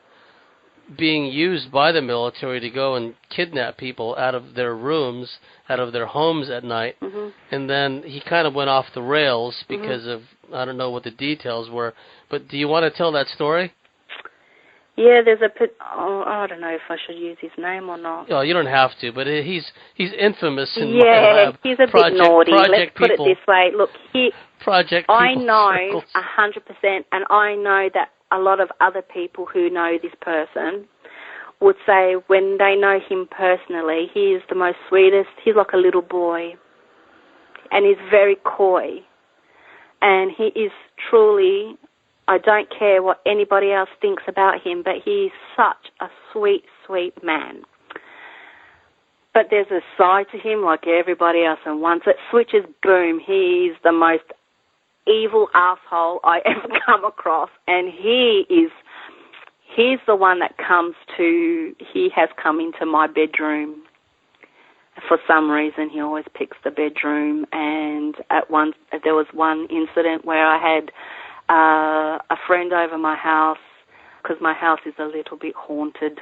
being used by the military to go and kidnap people out of their rooms, out of their homes at night. Mhm. And then he kind of went off the rails because of, I don't know what the details were. But do you want to tell that story? Yeah, there's I don't know if I should use his name or not. Oh, you don't have to, but he's infamous in Yeah, he's a bit naughty. Let's put it this way. Look, I know 100%, and I know that a lot of other people who know this person would say when they know him personally, he is the most sweetest. He's like a little boy, and he's very coy, and he is truly. I don't care what anybody else thinks about him, but he's such a sweet, sweet man. But there's a side to him like everybody else, and once it switches, boom, he's the most evil asshole I ever come across, and he's the one that he has come into my bedroom. For some reason, he always picks the bedroom, and there was one incident where I had a friend over my house, because my house is a little bit haunted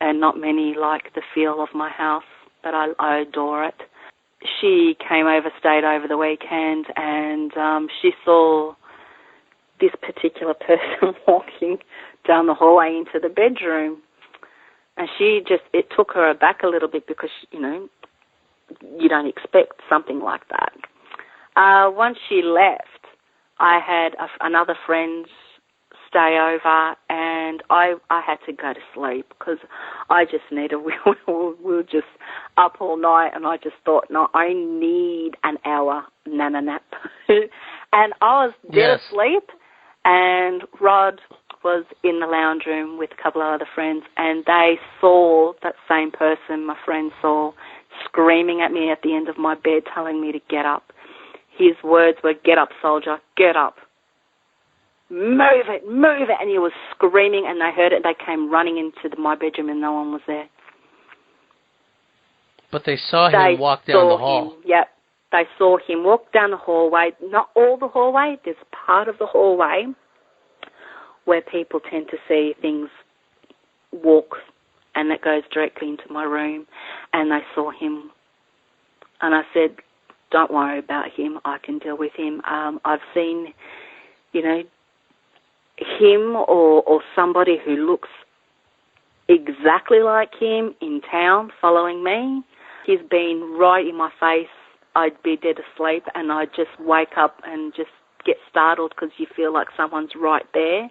and not many like the feel of my house, but I adore it. She came over, stayed over the weekend, and she saw this particular person walking down the hallway into the bedroom, and it took her aback a little bit because, you don't expect something like that. Once she left, I had another friend stay over, and I had to go to sleep because I just needed, we were just up all night, and I just thought, no, I need an hour nana nap. And I was dead asleep, and Rod was in the lounge room with a couple of other friends, and they saw that same person my friend saw screaming at me at the end of my bed, telling me to get up. His words were, "Get up, soldier, get up. Move it, move it." And he was screaming, and they heard it. They came running into my bedroom, and no one was there. But they saw him walk down the hall. Yep. They saw him walk down the hallway. Not all the hallway. There's part of the hallway where people tend to see things walk, and that goes directly into my room. And they saw him. And I said, "Don't worry about him. I can deal with him. I've seen, him or somebody who looks exactly like him in town following me. He's been right in my face. I'd be dead asleep, and I'd just wake up and just get startled because you feel like someone's right there,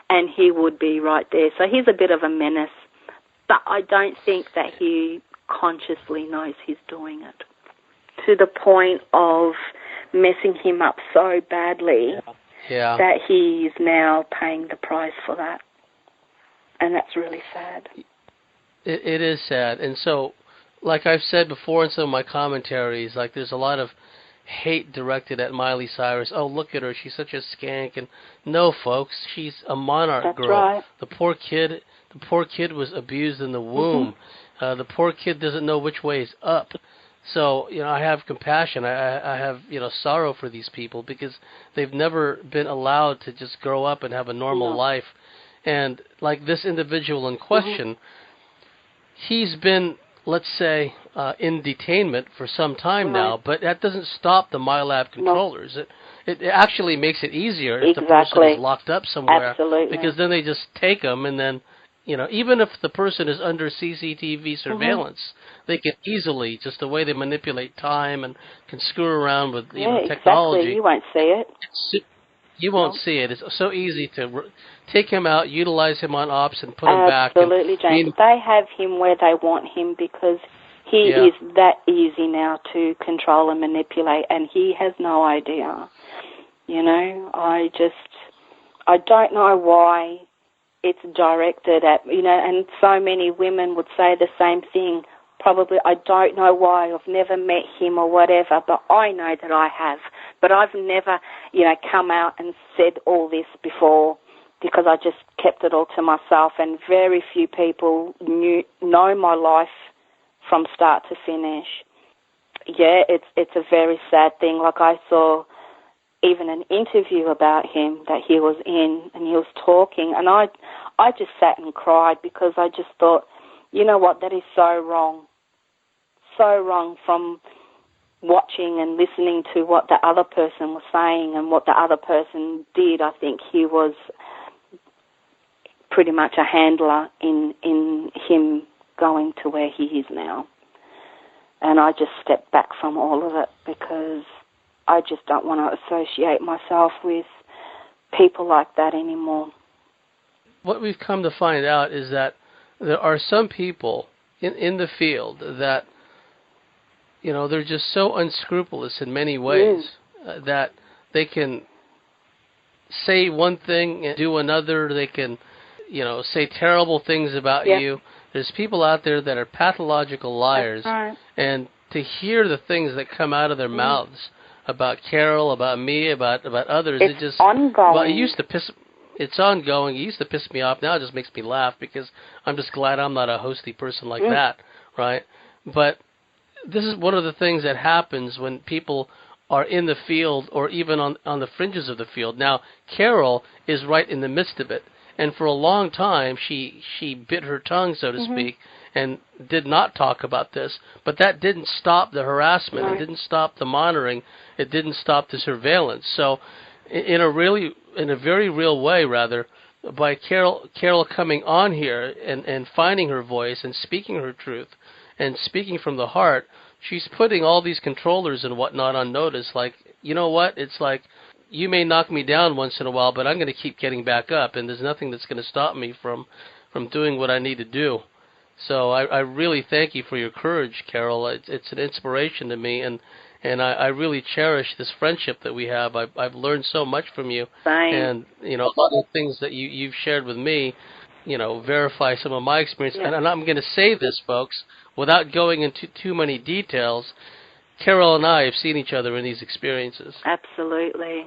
and he would be right there. So he's a bit of a menace, but I don't think that he consciously knows he's doing it, to the point of messing him up so badly that he's now paying the price for that. And that's really sad. It is sad. And so, like I've said before in some of my commentaries, like there's a lot of hate directed at Miley Cyrus. Oh, look at her, she's such a skank. And no, folks, she's a monarch girl. Right. The poor kid was abused in the womb. The poor kid doesn't know which way is up. So, I have compassion. I have, sorrow for these people because they've never been allowed to just grow up and have a normal life. And like this individual in question, he's been, let's say, in detainment for some time now, but that doesn't stop the Milab controllers. No. It actually makes it easier if the person is locked up somewhere. Absolutely. Because then they just take them, and then, even if the person is under CCTV surveillance, they can easily, just the way they manipulate time and can screw around with technology. Exactly. You won't see it. You won't see it. It's so easy to take him out, utilize him on ops, and put him back. Absolutely, James. They have him where they want him because he is that easy now to control and manipulate, and he has no idea. I don't know why it's directed at, and so many women would say the same thing. Probably, I don't know why. I've never met him or whatever, but I know that I have. But I've never, come out and said all this before because I just kept it all to myself, and very few people know my life from start to finish. Yeah, it's a very sad thing. Like I saw even an interview about him that he was in, and he was talking, and I just sat and cried because I just thought, you know what, that is so wrong from watching and listening to what the other person was saying and what the other person did. I think he was pretty much a handler in him going to where he is now. And I just stepped back from all of it because I just don't want to associate myself with people like that anymore. What we've come to find out is that there are some people in the field that, you know, they're just so unscrupulous in many ways that they can say one thing and do another. They can, you know, say terrible things about you. There's people out there that are pathological liars. That's right. And to hear the things that come out of their mouths about Karol, about me, about others, it's it just ongoing. Well, it's ongoing. It used to piss me off. Now it just makes me laugh because I'm just glad I'm not a hosty person like that, right? But this is one of the things that happens when people are in the field or even on the fringes of the field. Now, Karol is right in the midst of it. And for a long time, she bit her tongue, so to speak, and did not talk about this. But that didn't stop the harassment. It didn't stop the monitoring. It didn't stop the surveillance. So in a very real way, rather, by Karol coming on here and finding her voice and speaking her truth and speaking from the heart, she's putting all these controllers and whatnot on notice. Like, you know what? It's like, you may knock me down once in a while, but I'm going to keep getting back up, and there's nothing that's going to stop me from doing what I need to do. So I really thank you for your courage, Karol. It's an inspiration to me, and I really cherish this friendship that we have. I've learned so much from you. Same. And, you know, a lot of things that you've shared with me, you know, verify some of my experience. Yeah. And I'm going to say this, folks, without going into too many details. Karol and I have seen each other in these experiences. Absolutely.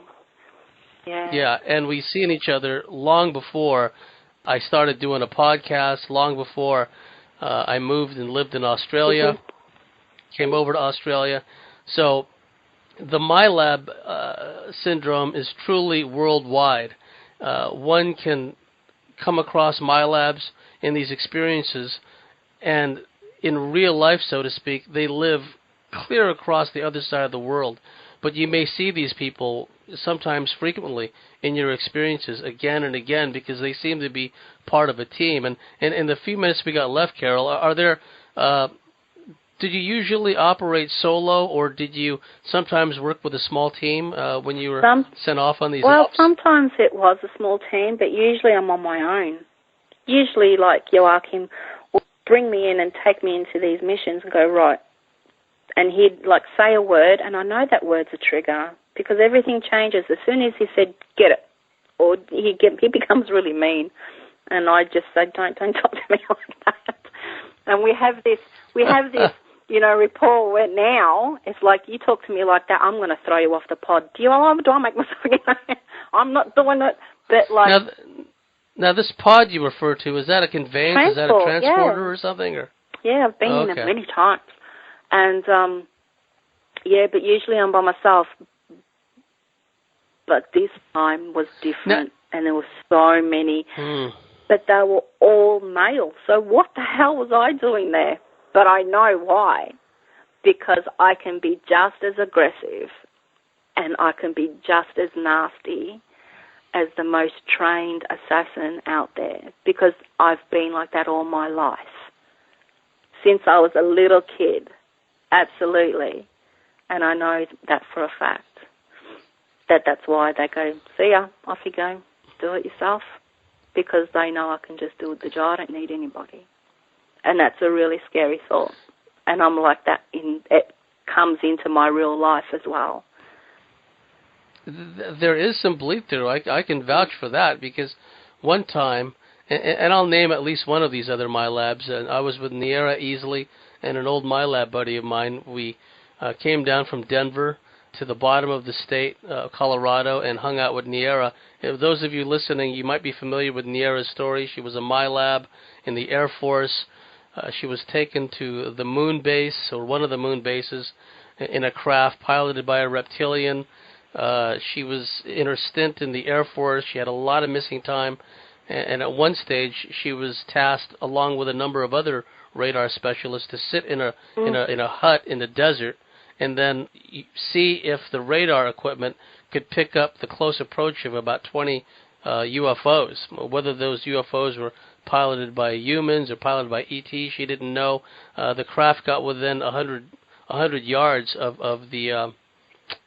Yeah. Yeah, and we've seen each other long before I started doing a podcast, long before I moved and lived in Australia, came over to Australia. So the Milab syndrome is truly worldwide. One can come across Milabs in these experiences, and in real life, so to speak, they live clear across the other side of the world. But you may see these people sometimes frequently in your experiences again and again because they seem to be part of a team. And in the few minutes we got left, Karol, are there did you usually operate solo, or did you sometimes work with a small team when you were sent off on these ops? Sometimes it was a small team, but usually I'm on my own. Usually, like Joachim will bring me in and take me into these missions and go, right, and he'd like say a word, and I know that word's a trigger because everything changes as soon as he said get it, or he becomes really mean, and I just say don't talk to me like that. And we have this you know, rapport where now it's like you talk to me like that, I'm going to throw you off the pod. Do I make myself? You know, I'm not doing it, but like now this pod you refer to, is that a conveyance? Is that a transporter or something? Or yeah, I've been in it many times. And, but usually I'm by myself. But this time was different, and there were so many. But they were all male. So what the hell was I doing there? But I know why. Because I can be just as aggressive and I can be just as nasty as the most trained assassin out there. Because I've been like that all my life. Since I was a little kid. Absolutely. And I know that for a fact. That's why they go, see ya, off you go, do it yourself. Because they know I can just do the job, I don't need anybody. And that's a really scary thought. And I'm like that, it comes into my real life as well. There is some belief there. I can vouch for that because one time, and I'll name at least one of these other Milabs, and I was with Niera Easley and an old Milab buddy of mine. We came down from Denver to the bottom of the state, Colorado, and hung out with Niera. Those of you listening, you might be familiar with Niera's story. She was a Milab in the Air Force. She was taken to the moon base, or one of the moon bases, in a craft piloted by a reptilian. She was in her stint in the Air Force. She had a lot of missing time, and at one stage she was tasked, along with a number of other radar specialists, to sit in a hut in the desert and then see if the radar equipment could pick up the close approach of about 20 UFOs. Whether those UFOs were piloted by humans or piloted by ET, she didn't know. The craft got within 100 yards of the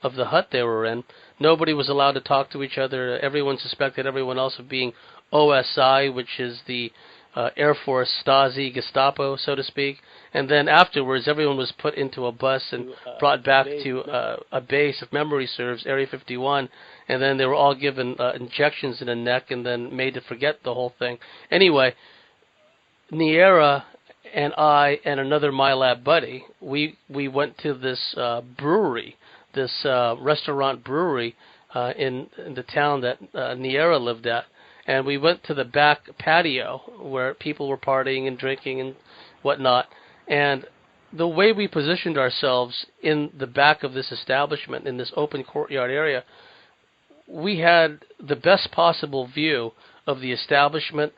hut they were in. Nobody was allowed to talk to each other. Everyone suspected everyone else of being OSI, which is the Air Force Stasi Gestapo, so to speak. And then afterwards, everyone was put into a bus and brought back to a base, if memory serves, Area 51. And then they were all given injections in the neck and then made to forget the whole thing. Anyway, Niera and I and another Milab buddy, we went to this brewery, this restaurant brewery in the town that Niera lived at. And we went to the back patio where people were partying and drinking and whatnot. And the way we positioned ourselves in the back of this establishment, in this open courtyard area, we had the best possible view of the establishment,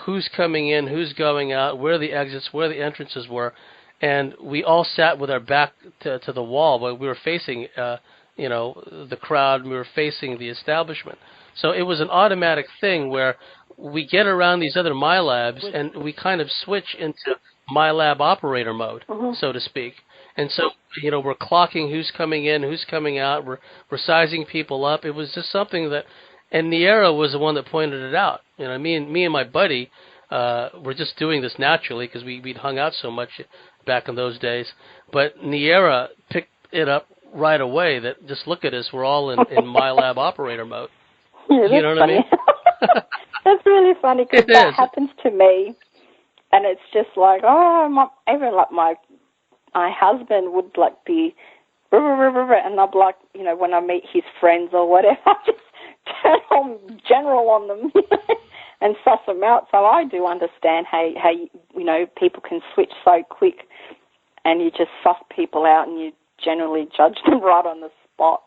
who's coming in, who's going out, where the exits, where the entrances were. And we all sat with our back to the wall, but we were facing, the crowd, and we were facing the establishment. So it was an automatic thing where we get around these other Milabs and we kind of switch into Milab operator mode, so to speak. And so, we're clocking who's coming in, who's coming out. We're sizing people up. It was just something that, and Niera was the one that pointed it out. Me and my buddy were just doing this naturally because we'd hung out so much back in those days. But Niera picked it up right away. That just look at us, we're all in Milab operator mode. Yeah, you know what funny. I mean? That's really funny because that happens to me, and it's just like, even like my husband would like be, and I'd like, when I meet his friends or whatever, I just turn on general on them and suss them out. So I do understand how people can switch so quick, and you just suss people out and you generally judge them right on the spot.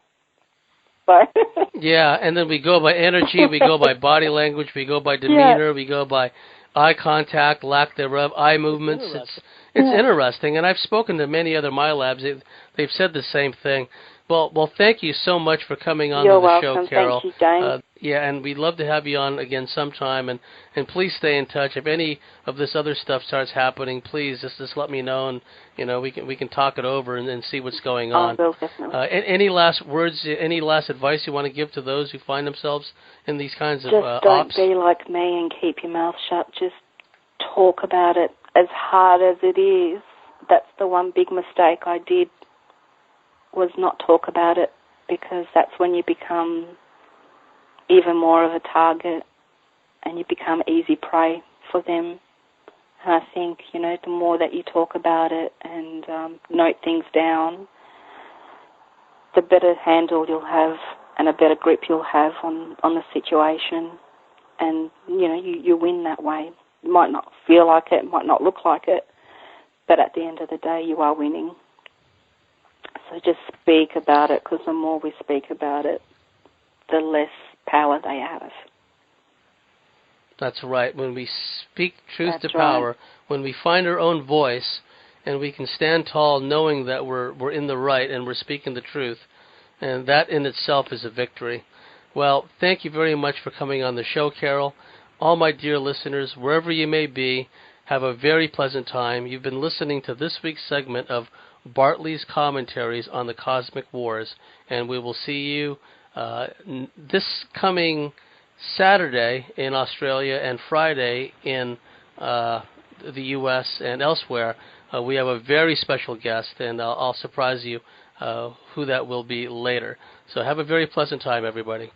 Yeah, and then we go by energy, we go by body language, we go by demeanor, we go by eye contact, lack thereof, eye movements. It's interesting, and I've spoken to many other Milabs. They've said the same thing. Well, thank you so much for coming on You're the welcome. show, Carol. Thank you, James. And we'd love to have you on again sometime, and please stay in touch. If any of this other stuff starts happening, please just let me know, and we can talk it over and see what's going on. I will, definitely. Any last words, any last advice you want to give to those who find themselves in these kinds of ops? Just don't be like me and keep your mouth shut. Just talk about it. As hard as it is, that's the one big mistake I did, was not talk about it, because that's when you become even more of a target and you become easy prey for them. And I think, the more that you talk about it and note things down, the better handle you'll have and a better grip you'll have on the situation. And, you win that way. It might not feel like it, might not look like it, but at the end of the day, you are winning. So just speak about it, because the more we speak about it, the less power they have. That's right. When we speak truth to power, when we find our own voice, and we can stand tall knowing that we're in the right and we're speaking the truth, and that in itself is a victory. Well, thank you very much for coming on the show, Carol. All my dear listeners, wherever you may be, have a very pleasant time. You've been listening to this week's segment of Bartley's Commentaries on the Cosmic Wars, and we will see you this coming Saturday in Australia and Friday in the U.S. and elsewhere. We have a very special guest, and I'll surprise you who that will be later. So have a very pleasant time, everybody.